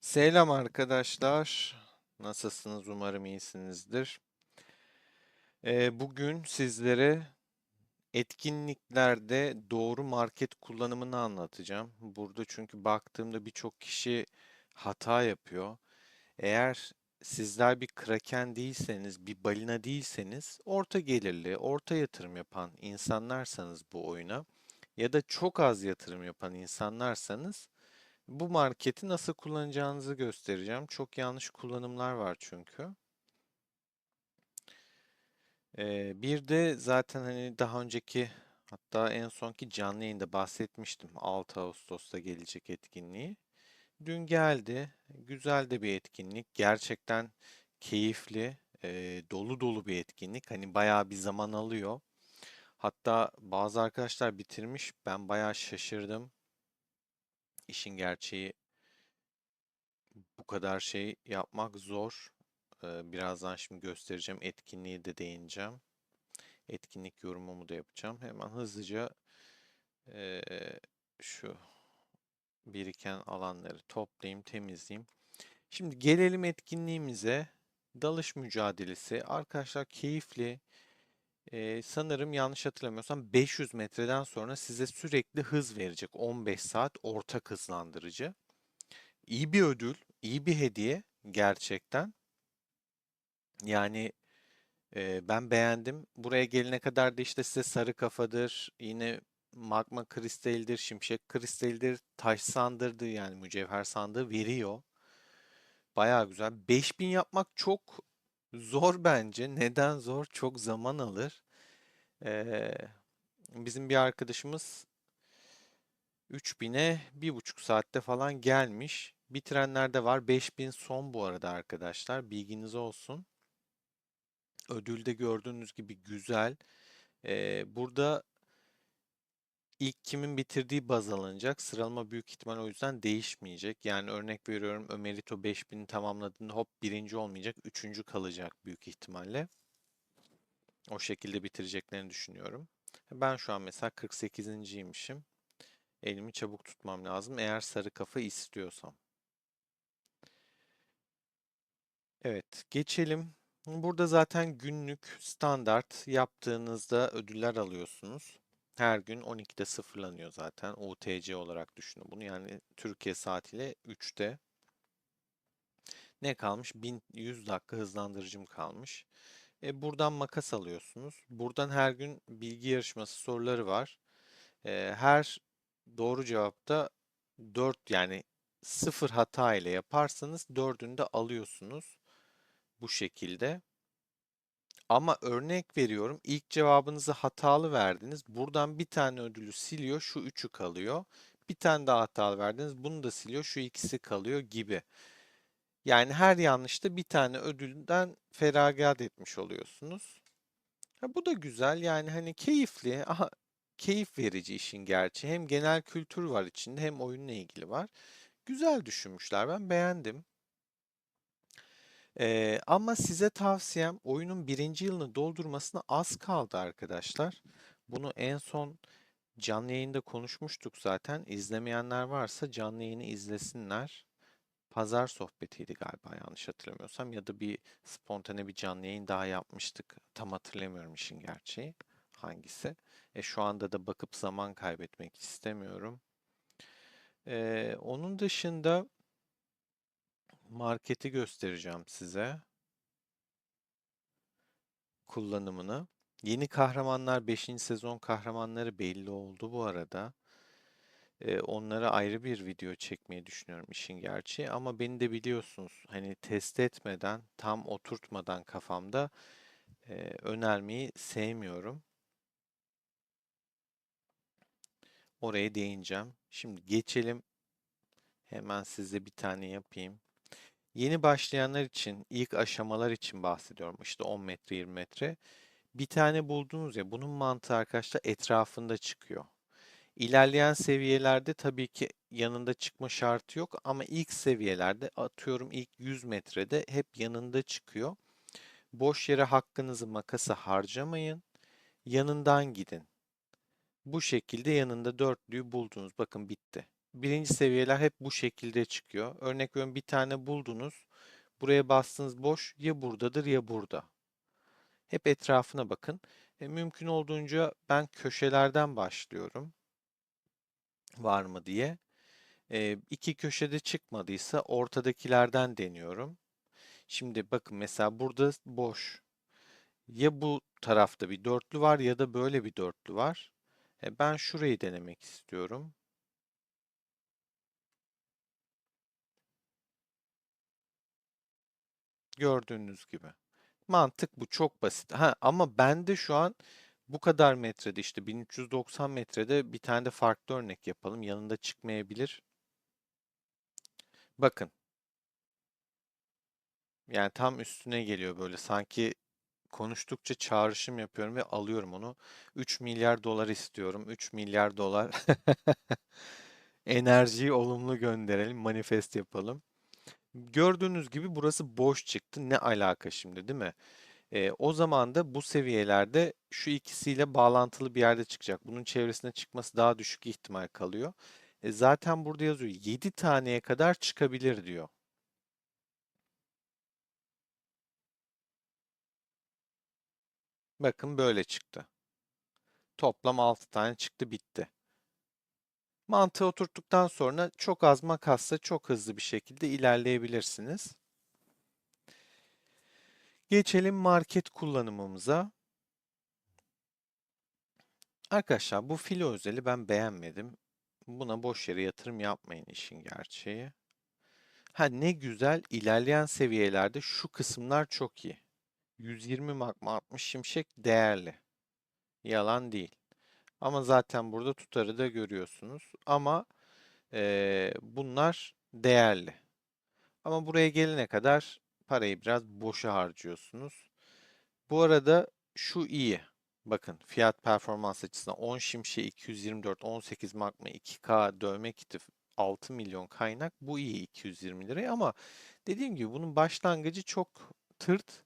Selam arkadaşlar. Nasılsınız? Umarım iyisinizdir. Bugün sizlere etkinliklerde doğru market kullanımını anlatacağım. Burada çünkü baktığımda birçok kişi hata yapıyor. Eğer sizler bir kraken değilseniz, bir balina değilseniz, orta gelirli, orta yatırım yapan insanlarsanız bu oyuna ya da çok az yatırım yapan insanlarsanız bu marketi nasıl kullanacağınızı göstereceğim. Çok yanlış kullanımlar var çünkü. Bir de zaten hani daha önceki hatta en sonki canlı yayında bahsetmiştim 6 Ağustos'ta gelecek etkinliği. Dün geldi. Güzel de bir etkinlik. Gerçekten keyifli, dolu dolu bir etkinlik. Hani bayağı bir zaman alıyor. Hatta bazı arkadaşlar bitirmiş. Ben bayağı şaşırdım. İşin gerçeği bu kadar şey yapmak zor. Birazdan şimdi göstereceğim. Etkinliği de değineceğim. Etkinlik yorumumu da yapacağım. Hemen hızlıca eee, şu biriken alanları toplayayım, temizleyeyim. Şimdi gelelim etkinliğimize. Dalış mücadelesi. Arkadaşlar keyifli. Sanırım yanlış hatırlamıyorsam 500 metreden sonra size sürekli hız verecek. 15 saat ortak hızlandırıcı. İyi bir ödül, iyi bir hediye gerçekten. Yani ben beğendim. Buraya gelene kadar da işte size sarı kafadır, yine magma kristaldir, şimşek kristaldir, taş sandırdı yani mücevher sandığı veriyor. Baya güzel. 5000 yapmak çok zor bence. Neden zor? Çok zaman alır. Ee, Bizim bir arkadaşımız 3000'e 1,5 saatte falan gelmiş. Bitirenler de var. 5000 son bu arada arkadaşlar. Bilginiz olsun. Ödülde gördüğünüz gibi güzel. Burada ilk kimin bitirdiği baz alınacak. Sıralama büyük ihtimal o yüzden değişmeyecek. Yani örnek veriyorum Ömerito 5000'i tamamladığında hop birinci olmayacak. Üçüncü kalacak büyük ihtimalle. O şekilde bitireceklerini düşünüyorum. Ben şu an mesela 48.ymişim. Elimi çabuk tutmam lazım eğer sarı kafa istiyorsam. Evet, geçelim. Burada zaten günlük standart yaptığınızda ödüller alıyorsunuz. Her gün 12'de sıfırlanıyor zaten. UTC olarak düşünün bunu. Yani Türkiye saatiyle 3'te. Ne kalmış? 1100 dakika hızlandırıcım kalmış. Buradan makas alıyorsunuz. Buradan her gün bilgi yarışması soruları var. Her doğru cevapta 4 yani sıfır hata ile yaparsanız dördünü de alıyorsunuz. Bu şekilde. Ama örnek veriyorum ilk cevabınızı hatalı verdiniz. Buradan bir tane ödülü siliyor. Şu üçü kalıyor. Bir tane daha hatalı verdiniz. Bunu da siliyor. Şu ikisi kalıyor gibi. Yani her yanlışta bir tane ödülden feragat etmiş oluyorsunuz. Ha, bu da güzel. Yani hani keyifli. Aha, keyif verici işin gerçi. Hem genel kültür var içinde hem oyunla ilgili var. Güzel düşünmüşler. Ben beğendim. Ama size tavsiyem oyunun birinci yılını doldurmasına az kaldı arkadaşlar. Bunu en son canlı yayında konuşmuştuk zaten. İzlemeyenler varsa canlı yayını izlesinler. Pazar sohbetiydi galiba yanlış hatırlamıyorsam ya da bir spontane bir canlı yayın daha yapmıştık. Tam hatırlamıyorum işin gerçeği hangisi. Şu anda da bakıp zaman kaybetmek istemiyorum. Onun dışında marketi göstereceğim size. Kullanımını. Yeni kahramanlar 5. sezon kahramanları belli oldu bu arada. Onlara ayrı bir video çekmeyi düşünüyorum işin gerçeği ama beni de biliyorsunuz hani test etmeden tam oturtmadan kafamda önermeyi sevmiyorum. Oraya değineceğim. Şimdi geçelim. Hemen size bir tane yapayım. Yeni başlayanlar için, ilk aşamalar için bahsediyorum. İşte 10 metre, 20 metre. Bir tane buldunuz ya, bunun mantığı arkadaşlar etrafında çıkıyor. İlerleyen seviyelerde tabii ki yanında çıkma şartı yok ama ilk seviyelerde atıyorum ilk 100 metrede hep yanında çıkıyor. Boş yere hakkınızı makasa harcamayın. Yanından gidin. Bu şekilde yanında dörtlüyü buldunuz. Bakın bitti. birinci seviyeler hep bu şekilde çıkıyor. Örnek veriyorum bir tane buldunuz. Buraya bastınız boş ya buradadır ya burada. Hep etrafına bakın. Mümkün olduğunca ben köşelerden başlıyorum. Var mı diye. İki köşede çıkmadıysa ortadakilerden deniyorum. Şimdi bakın mesela burada boş. Ya bu tarafta bir dörtlü var ya da böyle bir dörtlü var. Ben şurayı denemek istiyorum. Gördüğünüz gibi. Mantık bu çok basit. Ha, ama bende şu an bu kadar metrede işte 1390 metrede bir tane de farklı örnek yapalım. Yanında çıkmayabilir. Bakın yani tam üstüne geliyor böyle sanki konuştukça çağrışım yapıyorum ve alıyorum onu. 3 milyar dolar istiyorum. 3 milyar dolar. Enerjiyi olumlu gönderelim, manifest yapalım. Gördüğünüz gibi burası boş çıktı. Ne alaka şimdi, değil mi? O zaman da bu seviyelerde şu ikisiyle bağlantılı bir yerde çıkacak. Bunun çevresine çıkması daha düşük ihtimal kalıyor. Zaten burada yazıyor 7 taneye kadar çıkabilir diyor. Bakın böyle çıktı. Toplam 6 tane çıktı, bitti. Mantığı oturttuktan sonra çok az makasla çok hızlı bir şekilde ilerleyebilirsiniz. Geçelim market kullanımımıza. Arkadaşlar bu filo özeli ben beğenmedim. Buna boş yere yatırım yapmayın işin gerçeği. Ha ne güzel ilerleyen seviyelerde şu kısımlar çok iyi. 120 magma 60 şimşek değerli. Yalan değil. Ama zaten burada tutarı da görüyorsunuz. Ama bunlar değerli. Ama buraya gelene kadar parayı biraz boşa harcıyorsunuz. Bu arada şu iyi. Bakın fiyat performans açısından 10 şimşek 224, 18 magma 2K dövme kiti 6 milyon kaynak. Bu iyi 220 liraya ama dediğim gibi bunun başlangıcı çok tırt.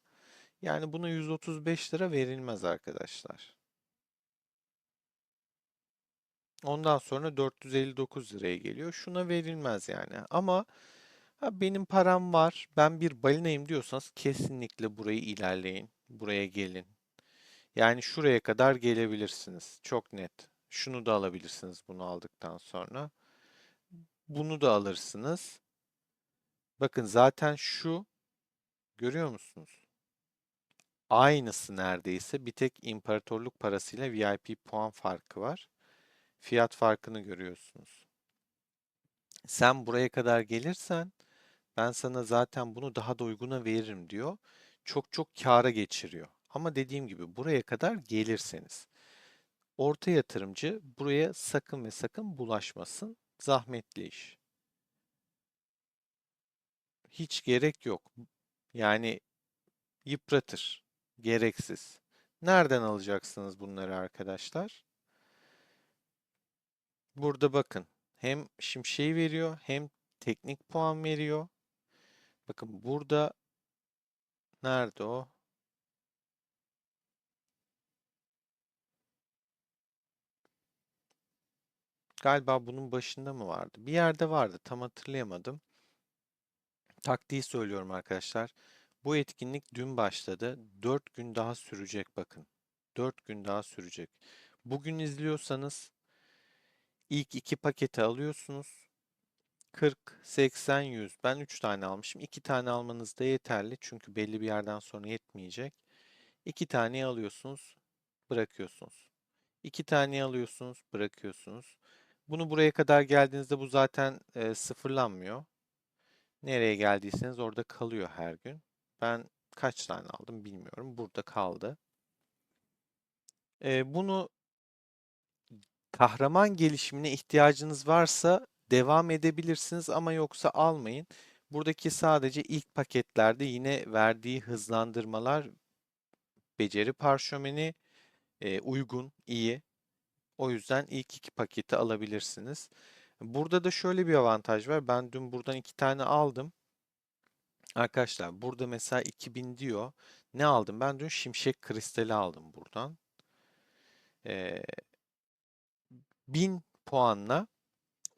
Yani buna 135 lira verilmez arkadaşlar. Ondan sonra 459 liraya geliyor. Şuna verilmez yani. Ama ha, benim param var, ben bir balinayım diyorsanız kesinlikle burayı ilerleyin. Buraya gelin. Yani şuraya kadar gelebilirsiniz. Çok net. Şunu da alabilirsiniz bunu aldıktan sonra. Bunu da alırsınız. Bakın zaten şu, görüyor musunuz? Aynısı neredeyse. Bir tek imparatorluk parasıyla VIP puan farkı var. Fiyat farkını görüyorsunuz. Sen buraya kadar gelirsen ben sana zaten bunu daha da uyguna veririm diyor. Çok çok kâra geçiriyor. Ama dediğim gibi buraya kadar gelirseniz. Orta yatırımcı buraya sakın ve sakın bulaşmasın. Zahmetli iş. Hiç gerek yok. Yani yıpratır. Gereksiz. Nereden alacaksınız bunları arkadaşlar? Burada bakın. Hem şimşeği veriyor hem teknik puan veriyor. Bakın burada nerede o? Galiba bunun başında mı vardı? Bir yerde vardı. Tam hatırlayamadım. Taktiği söylüyorum arkadaşlar. Bu etkinlik dün başladı. 4 gün daha sürecek bakın. 4 gün daha sürecek. Bugün izliyorsanız ilk iki paketi alıyorsunuz. 40, 80, 100. Ben 3 tane almışım. 2 tane almanız da yeterli. Çünkü belli bir yerden sonra yetmeyecek. 2 tane alıyorsunuz, bırakıyorsunuz. 2 tane alıyorsunuz, bırakıyorsunuz. Bunu buraya kadar geldiğinizde bu zaten sıfırlanmıyor. Nereye geldiyseniz orada kalıyor her gün. Ben kaç tane aldım bilmiyorum. Burada kaldı. Bunu kahraman gelişimine ihtiyacınız varsa devam edebilirsiniz ama yoksa almayın. Buradaki sadece ilk paketlerde yine verdiği hızlandırmalar beceri parşömeni uygun, iyi. O yüzden ilk iki paketi alabilirsiniz. Burada da şöyle bir avantaj var. Ben dün buradan iki tane aldım. Arkadaşlar burada mesela 2000 diyor. Ne aldım? Ben dün şimşek kristali aldım buradan. Ee, 1000 puanla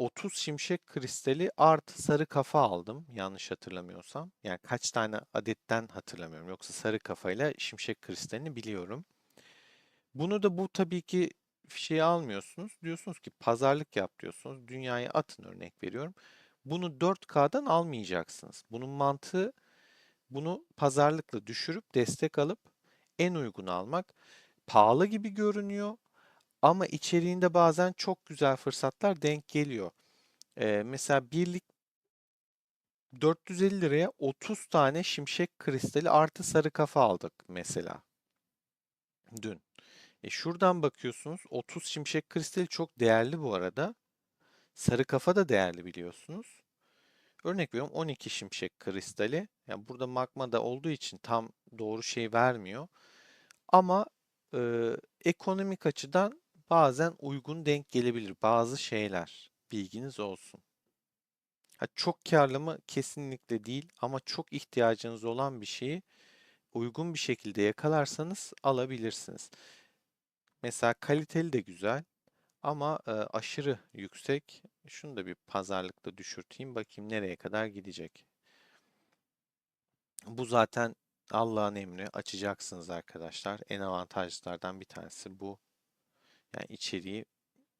30 şimşek kristali artı sarı kafa aldım yanlış hatırlamıyorsam. Yani kaç tane adetten hatırlamıyorum. Yoksa sarı kafayla şimşek kristalini biliyorum. Bunu da bu tabii ki şeyi almıyorsunuz. Diyorsunuz ki pazarlık yap diyorsunuz. Dünyaya atın örnek veriyorum. Bunu 4K'dan almayacaksınız. Bunun mantığı bunu pazarlıkla düşürüp destek alıp en uygunu almak. Pahalı gibi görünüyor ama içeriğinde bazen çok güzel fırsatlar denk geliyor. Mesela birlik 450 liraya 30 tane şimşek kristali artı sarı kafa aldık mesela dün. Şuradan bakıyorsunuz 30 şimşek kristali çok değerli bu arada. Sarı kafa da değerli biliyorsunuz. Örnek veriyorum 12 şimşek kristali. Yani burada magma da olduğu için tam doğru şey vermiyor. Ama ekonomik açıdan bazen uygun denk gelebilir bazı şeyler. Bilginiz olsun. Ha, çok karlı mı? Kesinlikle değil. Ama çok ihtiyacınız olan bir şeyi uygun bir şekilde yakalarsanız alabilirsiniz. Mesela kaliteli de güzel ama aşırı yüksek. Şunu da bir pazarlıkta düşürteyim. Bakayım nereye kadar gidecek. Bu zaten Allah'ın emri. Açacaksınız arkadaşlar. En avantajlılardan bir tanesi bu. Yani içeriği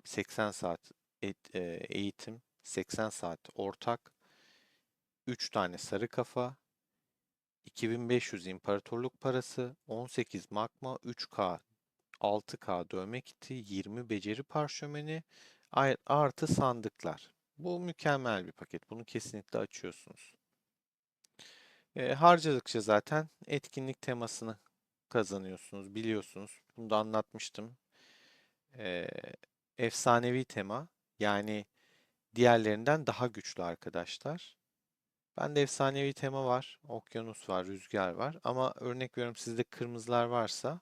80 saat eğitim, 80 saat ortak, 3 tane sarı kafa, 2500 imparatorluk parası, 18 magma, 3K, 6K dövme kiti, 20 beceri parşömeni, artı sandıklar. Bu mükemmel bir paket. Bunu kesinlikle açıyorsunuz. Harcadıkça zaten etkinlik temasını kazanıyorsunuz, biliyorsunuz. Bunu da anlatmıştım. E, Efsanevi tema. Yani diğerlerinden daha güçlü arkadaşlar. Bende efsanevi tema var, okyanus var, rüzgar var. Ama örnek veriyorum sizde kırmızılar varsa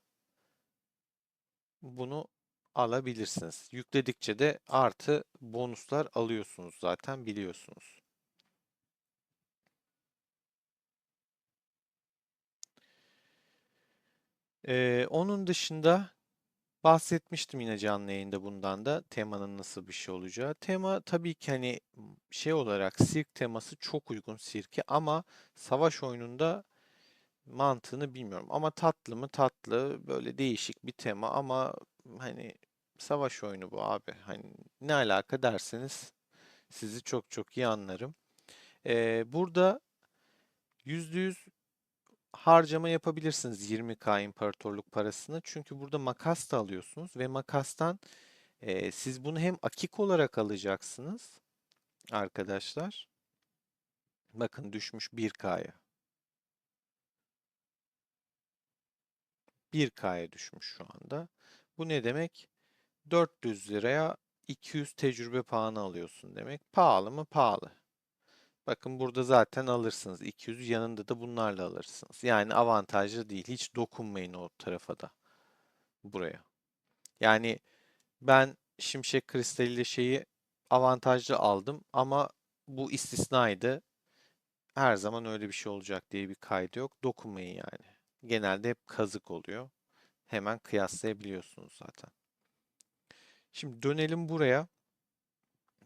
bunu alabilirsiniz. Yükledikçe de artı bonuslar alıyorsunuz zaten biliyorsunuz. Onun dışında bahsetmiştim yine canlı yayında bundan da temanın nasıl bir şey olacağı. Tema tabii ki hani şey olarak sirk teması çok uygun sirke ama savaş oyununda mantığını bilmiyorum. Ama tatlı mı tatlı böyle değişik bir tema ama hani savaş oyunu bu abi. Hani ne alaka derseniz sizi çok çok iyi anlarım. Burada %100 harcama yapabilirsiniz 20K imparatorluk parasını. Çünkü burada makas da alıyorsunuz ve makastan siz bunu hem akik olarak alacaksınız arkadaşlar. Bakın düşmüş 1K'ya. 1K'ya düşmüş şu anda. Bu ne demek? 400 liraya 200 tecrübe puanı alıyorsun demek. Pahalı mı? Pahalı. Bakın burada zaten alırsınız. 200 yanında da bunlarla alırsınız. Yani avantajlı değil. Hiç dokunmayın o tarafa da. Buraya. Yani ben Şimşek Kristali'yle şeyi avantajlı aldım ama bu istisnaydı. Her zaman öyle bir şey olacak diye bir kaydı yok. Dokunmayın yani. Genelde hep kazık oluyor. Hemen kıyaslayabiliyorsunuz zaten. Şimdi dönelim buraya.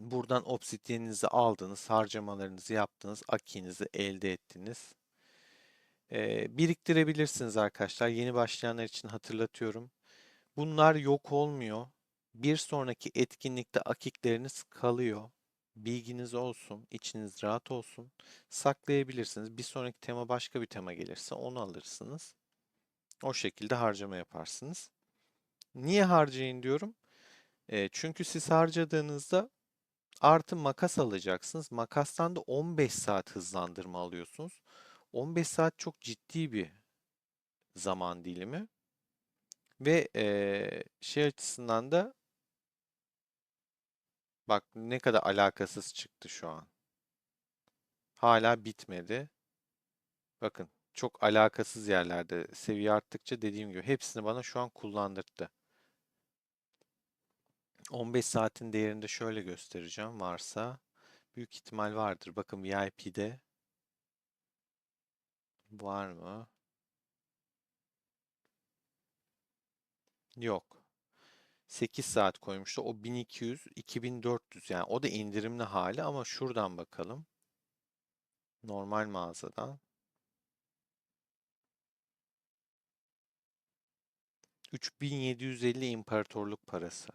Buradan obsidyeninizi aldınız, harcamalarınızı yaptınız, aki'nizi elde ettiniz. Biriktirebilirsiniz arkadaşlar. Yeni başlayanlar için hatırlatıyorum. Bunlar yok olmuyor. Bir sonraki etkinlikte akikleriniz kalıyor. Bilginiz olsun, içiniz rahat olsun. Saklayabilirsiniz. Bir sonraki tema başka bir tema gelirse onu alırsınız. O şekilde harcama yaparsınız. Niye harcayın diyorum? Çünkü siz harcadığınızda artı makas alacaksınız. Makastan da 15 saat hızlandırma alıyorsunuz. 15 saat çok ciddi bir zaman dilimi. Ve şey açısından da bak ne kadar alakasız çıktı şu an. Hala bitmedi. Bakın çok alakasız yerlerde seviye arttıkça dediğim gibi hepsini bana şu an kullandırdı. 15 saatin değerinde şöyle göstereceğim varsa. Büyük ihtimal vardır. Bakın VIP'de var mı? Yok. 8 saat koymuştu. O 1200, 2400 yani o da indirimli hali ama şuradan bakalım. Normal mağazadan. 3750 imparatorluk parası.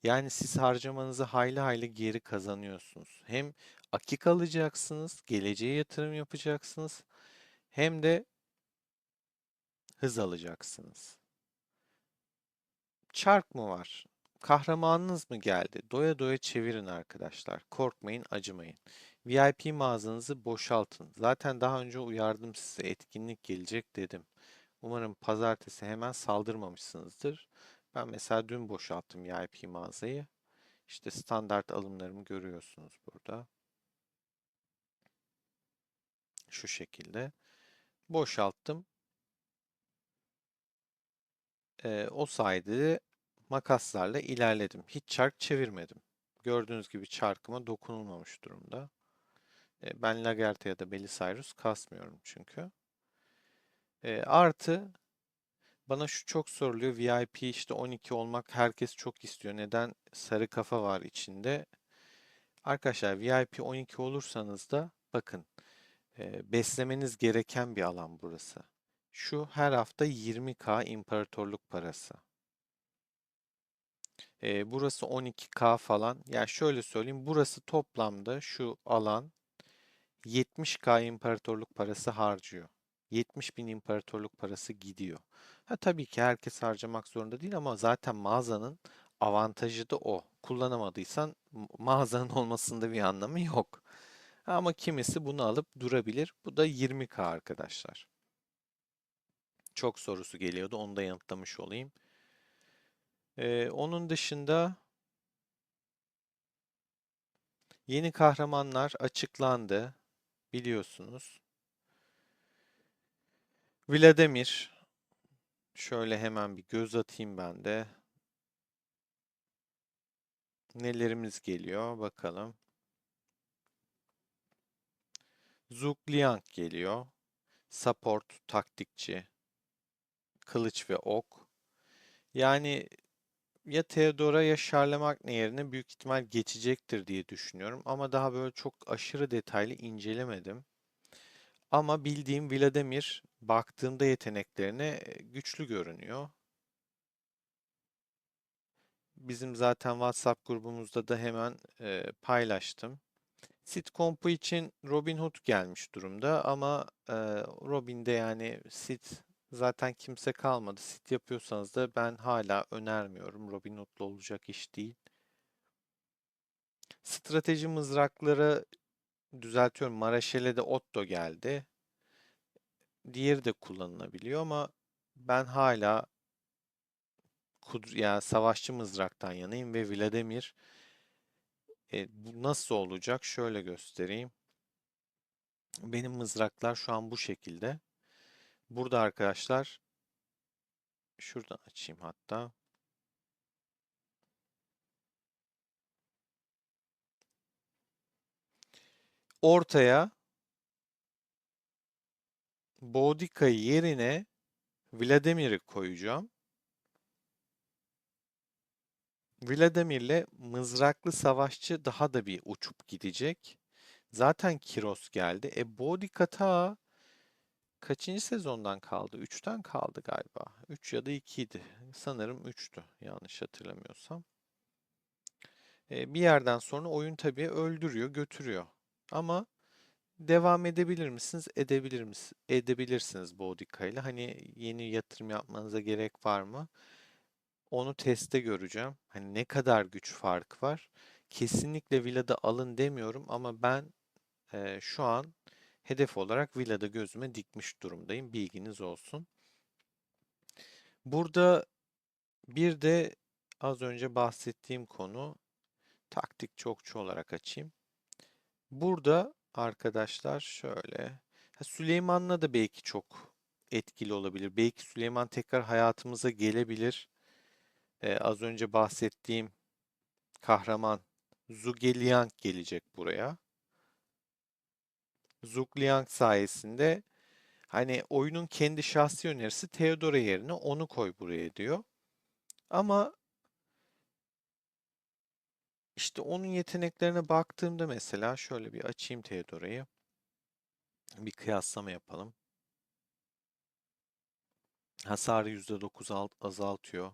Yani siz harcamanızı hayli hayli geri kazanıyorsunuz. Hem akik alacaksınız, geleceğe yatırım yapacaksınız, hem de hız alacaksınız. Çark mı var? Kahramanınız mı geldi? Doya doya çevirin arkadaşlar. Korkmayın, acımayın. VIP mağazanızı boşaltın. Zaten daha önce uyardım size, etkinlik gelecek dedim. Umarım pazartesi hemen saldırmamışsınızdır. Ben mesela dün boşalttım VIP mağazayı. İşte standart alımlarımı görüyorsunuz burada. Şu şekilde. Boşalttım. O sayede de makaslarla ilerledim. Hiç çark çevirmedim. Gördüğünüz gibi çarkıma dokunulmamış durumda. Ben Lagertha ya da Belisarius kasmıyorum çünkü. Artı bana şu çok soruluyor. VIP işte 12 olmak herkes çok istiyor. Neden? Sarı kafa var içinde. Arkadaşlar VIP 12 olursanız da bakın, beslemeniz gereken bir alan burası. Şu her hafta 20k imparatorluk parası. Burası 12k falan. Yani şöyle söyleyeyim. Burası toplamda şu alan 70k imparatorluk parası harcıyor. 70 bin imparatorluk parası gidiyor. Ha, tabii ki herkes harcamak zorunda değil ama zaten mağazanın avantajı da o. Kullanamadıysan mağazanın olmasında bir anlamı yok. Ama kimisi bunu alıp durabilir. Bu da 20k arkadaşlar. Çok sorusu geliyordu. Onu da yanıtlamış olayım. Onun dışında yeni kahramanlar açıklandı. Biliyorsunuz. Vladimir. Şöyle hemen bir göz atayım ben de. Nelerimiz geliyor bakalım. Zhuge Liang geliyor. Support, taktikçi, kılıç ve ok. Yani ya Theodora ya Charlemagne yerine büyük ihtimal geçecektir diye düşünüyorum. Ama daha böyle çok aşırı detaylı incelemedim. Ama bildiğim Vladimir baktığımda yeteneklerine güçlü görünüyor. Bizim zaten WhatsApp grubumuzda da hemen paylaştım. Sitcompu için Robin Hood gelmiş durumda ama Robin'de yani sit zaten kimse kalmadı. Sit yapıyorsanız da ben hala önermiyorum. Robin Hood'la olacak iş değil. Strateji mızrakları düzeltiyorum. Maraşele'de Otto geldi. Diğeri de kullanılabiliyor ama ben hala yani savaşçı mızraktan yanayım ve Vladimir bu nasıl olacak? Şöyle göstereyim. Benim mızraklar şu an bu şekilde. Burada arkadaşlar şuradan açayım hatta. Ortaya Boudica'yı yerine Vladimir'i koyacağım. Vladimir'le mızraklı savaşçı daha da bir uçup gidecek. Zaten Kiros geldi. Boudica ta kaçıncı sezondan kaldı? 3'ten kaldı galiba. 3 ya da 2 idi. Sanırım 3'tü yanlış hatırlamıyorsam. Bir yerden sonra oyun tabii öldürüyor, götürüyor. Ama devam edebilir misiniz? Edebilirsiniz Boudica ile. Hani yeni yatırım yapmanıza gerek var mı? Onu teste göreceğim. Hani ne kadar güç farkı var. Kesinlikle Villa'da alın demiyorum ama ben şu an hedef olarak Villa'da gözüme dikmiş durumdayım. Bilginiz olsun. Burada bir de az önce bahsettiğim konu taktik çokçu olarak açayım. Burada arkadaşlar şöyle. Süleyman'la da belki çok etkili olabilir. Belki Süleyman tekrar hayatımıza gelebilir. Az önce bahsettiğim kahraman Zhuge Liang gelecek buraya. Zhuge Liang sayesinde hani oyunun kendi şahsi önerisi Theodora yerine onu koy buraya diyor. Ama İşte onun yeteneklerine baktığımda mesela şöyle bir açayım Theodora'yı. Bir kıyaslama yapalım. Hasarı %9 azaltıyor.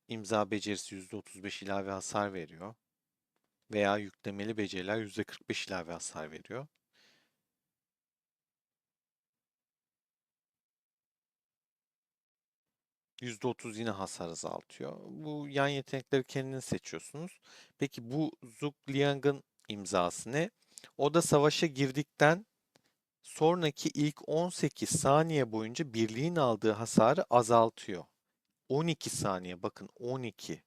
İmza becerisi %35 ilave hasar veriyor. Veya yüklemeli beceriler %45 ilave hasar veriyor. %30 yine hasar azaltıyor. Bu yan yetenekleri kendiniz seçiyorsunuz. Peki bu Zhuge Liang'ın imzası ne? O da savaşa girdikten sonraki ilk 18 saniye boyunca birliğin aldığı hasarı azaltıyor. 12 saniye, bakın 12.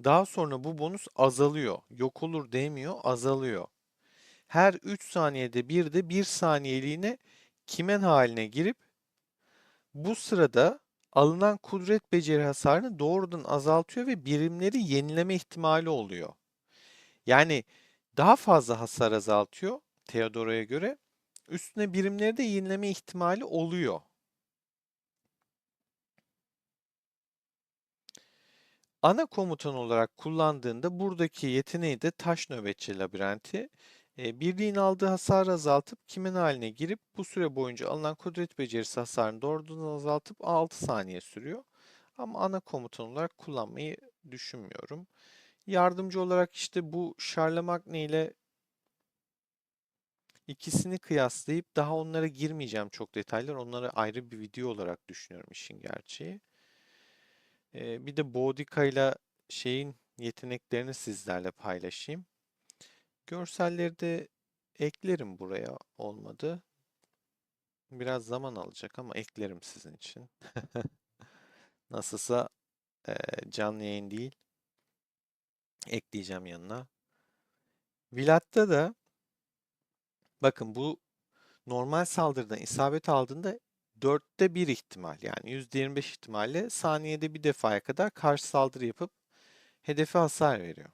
Daha sonra bu bonus azalıyor. Yok olur demiyor, azalıyor. Her 3 saniyede bir de 1 saniyeliğine kimen haline girip bu sırada alınan kudret beceri hasarını doğrudan azaltıyor ve birimleri yenileme ihtimali oluyor. Yani daha fazla hasar azaltıyor Theodora'ya göre. Üstüne birimleri de yenileme ihtimali oluyor. Ana komutan olarak kullandığında buradaki yeteneği de taş nöbetçi labirenti. Birliğin aldığı hasarı azaltıp kimin haline girip bu süre boyunca alınan kudret becerisi hasarını doğrudan azaltıp 6 saniye sürüyor. Ama ana komutan olarak kullanmayı düşünmüyorum. Yardımcı olarak işte bu Charlemagne ile ikisini kıyaslayıp daha onlara girmeyeceğim çok detaylar. Onları ayrı bir video olarak düşünüyorum işin gerçeği. Bir de Boudica ile şeyin yeteneklerini sizlerle paylaşayım. Görselleri de eklerim buraya olmadı. Biraz zaman alacak ama eklerim sizin için. Nasılsa e, canlı yayın değil. Ekleyeceğim yanına. Vilat'ta da bakın bu normal saldırıdan isabet aldığında 1/4 ihtimal yani %25 ihtimalle saniyede bir defaya kadar karşı saldırı yapıp hedefe hasar veriyor.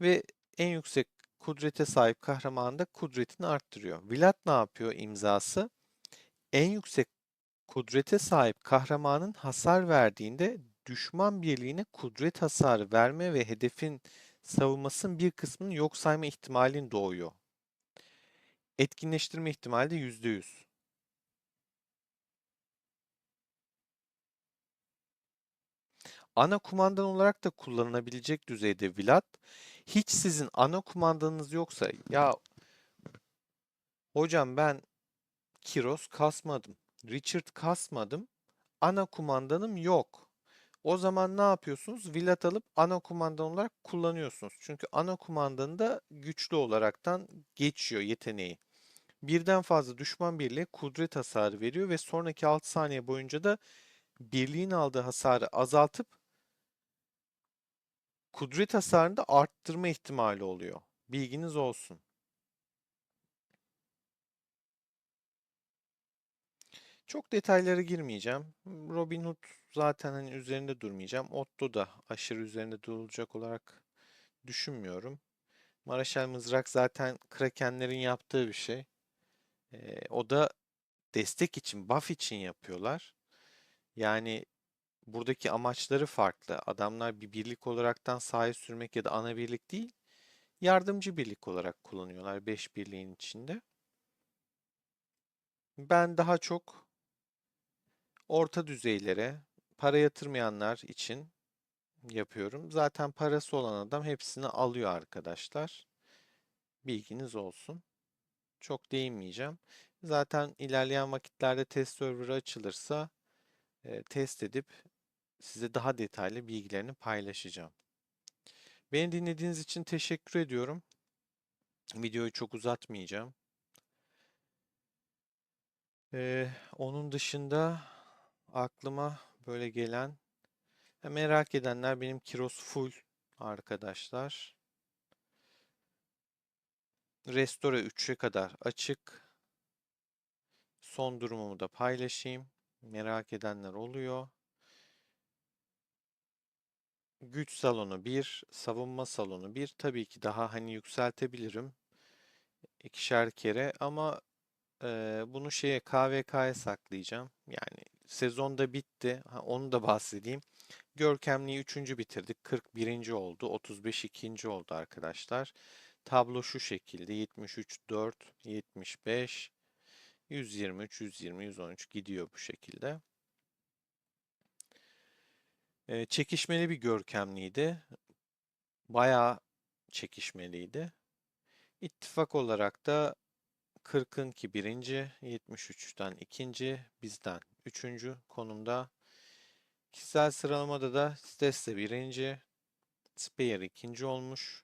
Ve en yüksek kudrete sahip kahraman da kudretini arttırıyor. Vlad ne yapıyor imzası? En yüksek kudrete sahip kahramanın hasar verdiğinde düşman birliğine kudret hasarı verme ve hedefin savunmasının bir kısmını yok sayma ihtimalin doğuyor. Etkinleştirme ihtimali de %100. Ana kumandan olarak da kullanılabilecek düzeyde Vlad. Hiç sizin ana kumandanınız yoksa ya hocam ben Kiros kasmadım, Richard kasmadım, ana kumandanım yok. O zaman ne yapıyorsunuz? Vlad alıp ana kumandan olarak kullanıyorsunuz. Çünkü ana kumandanında güçlü olaraktan geçiyor yeteneği. Birden fazla düşman birliğe kudret hasarı veriyor ve sonraki 6 saniye boyunca da birliğin aldığı hasarı azaltıp kudret hasarını da arttırma ihtimali oluyor. Bilginiz olsun. Çok detaylara girmeyeceğim. Robin Hood zaten hani üzerinde durmayacağım. Otto da aşırı üzerinde durulacak olarak düşünmüyorum. Maraşel mızrak zaten Krakenlerin yaptığı bir şey. O da destek için, buff için yapıyorlar. Yani buradaki amaçları farklı. Adamlar bir birlik olaraktan sahaya sürmek ya da ana birlik değil, yardımcı birlik olarak kullanıyorlar 5 birliğin içinde. Ben daha çok orta düzeylere, para yatırmayanlar için yapıyorum. Zaten parası olan adam hepsini alıyor arkadaşlar. Bilginiz olsun. Çok değinmeyeceğim. Zaten ilerleyen vakitlerde test serverı açılırsa test edip size daha detaylı bilgilerini paylaşacağım. Beni dinlediğiniz için teşekkür ediyorum. Videoyu çok uzatmayacağım. Onun dışında aklıma böyle gelen merak edenler benim Kiros full arkadaşlar. Restore 3'e kadar açık. Son durumumu da paylaşayım. Merak edenler oluyor. Güç salonu 1, savunma salonu 1. Tabii ki daha hani yükseltebilirim. İkişer kere ama bunu şeye KVK'ya saklayacağım. Yani sezonda bitti. Ha, onu da bahsedeyim. Görkemli'yi üçüncü bitirdik. 41. oldu. 35 ikinci oldu arkadaşlar. Tablo şu şekilde. 73 4, 75, 123, 120, 113 gidiyor bu şekilde. Çekişmeli bir Görkemli'ydi. Bayağı çekişmeliydi. İttifak olarak da 40'ın ki birinci, 73'ten ikinci, bizden üçüncü konumda. Kişisel sıralamada da Stesse birinci, Spear ikinci olmuş,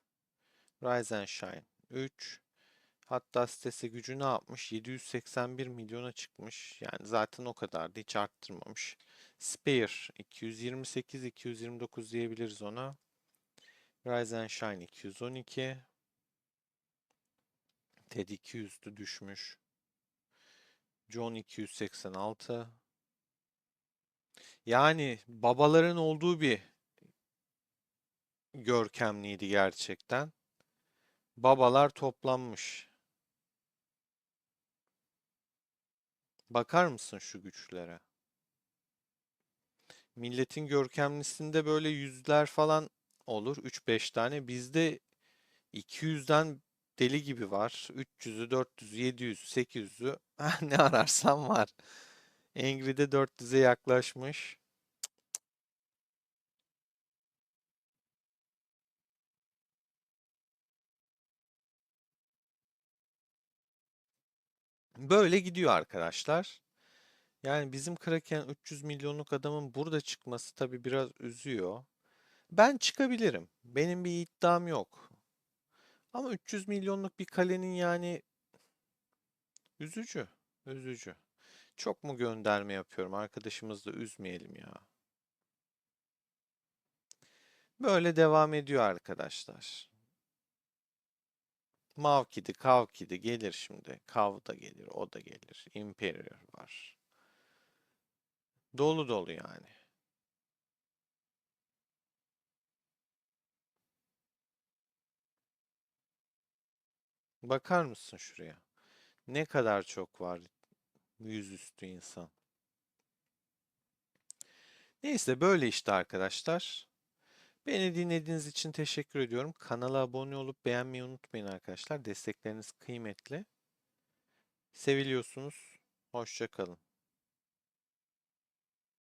Rise and Shine 3. Hatta Stesse gücü ne yapmış? 781 milyona çıkmış. Yani zaten o kadardı, hiç arttırmamış. Spear 228, 229 diyebiliriz ona. Rise and Shine 212. Ted 200'dü, düşmüş. John 286. Yani babaların olduğu bir görkemliydi gerçekten. Babalar toplanmış. Bakar mısın şu güçlere? Milletin görkemlisinde böyle yüzler falan olur. 3-5 tane. Bizde 200'den deli gibi var. 300'ü, 400'ü, 700'ü, 800'ü. Ne ararsan var. Angry'de 400'e yaklaşmış. Böyle gidiyor arkadaşlar. Yani bizim Kraken 300 milyonluk adamın burada çıkması tabii biraz üzüyor. Ben çıkabilirim. Benim bir iddiam yok. Ama 300 milyonluk bir kalenin yani üzücü. Üzücü. Çok mu gönderme yapıyorum? Arkadaşımızı da üzmeyelim ya. Böyle devam ediyor arkadaşlar. Mavkidi, Kavkidi gelir şimdi. Kav da gelir, o da gelir. Imperial var. Dolu dolu yani. Bakar mısın şuraya? Ne kadar çok var yüzüstü insan. Neyse böyle işte arkadaşlar. Beni dinlediğiniz için teşekkür ediyorum. Kanala abone olup beğenmeyi unutmayın arkadaşlar. Destekleriniz kıymetli. Seviliyorsunuz. Hoşça kalın.